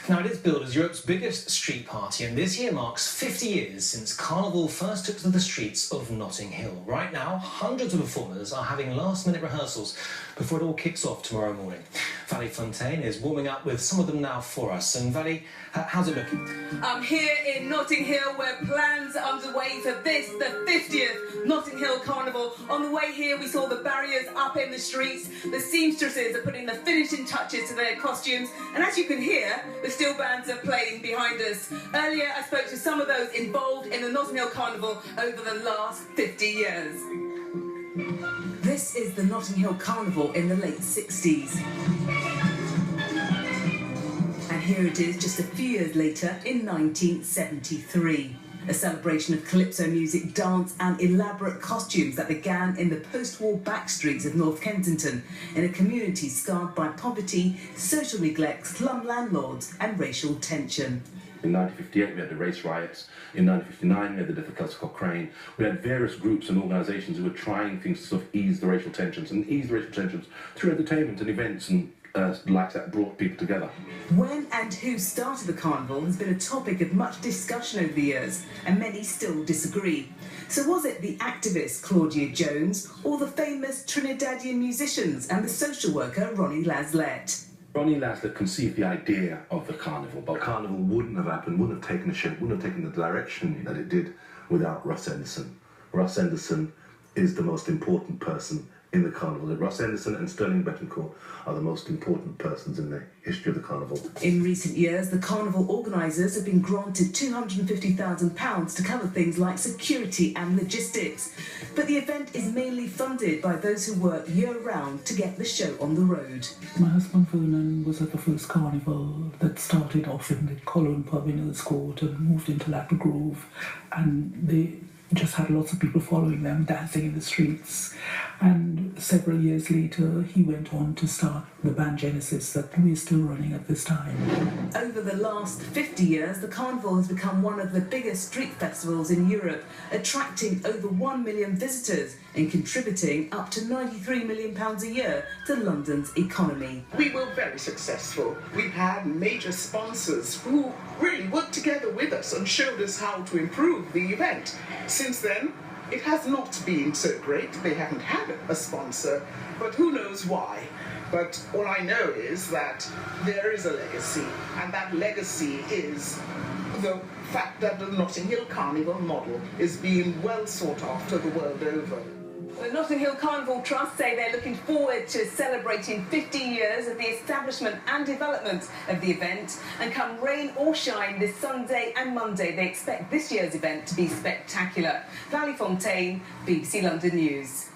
Now, it is billed as Europe's biggest street party, and this year marks 50 years since Carnival first took to the streets of Notting Hill. Right now, hundreds of performers are having last-minute rehearsals before it all kicks off tomorrow morning. Valley Fontaine is warming up with some of them now for us. And Valley, how's it looking? I'm here in Notting Hill where plans are underway for this, the 50th Notting Hill Carnival. On the way here, we saw the barriers up in the streets. The seamstresses are putting the finishing touches to their costumes. And as you can hear, the steel bands are playing behind us. Earlier, I spoke to some of those involved in the Notting Hill Carnival over the last 50 years. This is the Notting Hill Carnival in the late 60s. And here it is just a few years later in 1973. A celebration of calypso music, dance and elaborate costumes that began in the post-war backstreets of North Kensington in a community scarred by poverty, social neglect, slum landlords and racial tension. In 1958 we had the race riots, in 1959 we had the death of Kelsey Cochrane. We had various groups and organisations who were trying things to sort of ease the racial tensions through entertainment and events and like that brought people together. When and who started the carnival has been a topic of much discussion over the years, and many still disagree. So was it the activist Claudia Jones or the famous Trinidadian musicians and the social worker Ronnie Laslett? Ronnie Laslett conceived the idea of the carnival, but carnival wouldn't have happened, wouldn't have taken the shape, wouldn't have taken the direction that it did without Russ Henderson. Russ Henderson is the most important person in the carnival. Russ Henderson and Sterling Betancourt are the most important persons in the history of the carnival. In recent years, the carnival organisers have been granted £250,000 to cover things like security and logistics. But the event is mainly funded by those who work year-round to get the show on the road. My husband Vernon was at the first carnival that started off in the Cologne pub in Earls Court and moved into Ladbroke Grove, and they just had lots of people following them, dancing in the streets. And several years later, he went on to start the band Genesis that we're still running at this time. Over the last 50 years, the Carnival has become one of the biggest street festivals in Europe, attracting over 1 million visitors and contributing up to £93 million a year to London's economy. We were very successful. We had major sponsors who really worked together with us and showed us how to improve the event. Since then, it has not been so great. They haven't had a sponsor, but who knows why. But all I know is that there is a legacy, and that legacy is the fact that the Notting Hill Carnival model is being well sought after the world over. The Notting Hill Carnival Trust say they're looking forward to celebrating 50 years of the establishment and development of the event. And come rain or shine this Sunday and Monday, they expect this year's event to be spectacular. Valley Fontaine, BBC London News.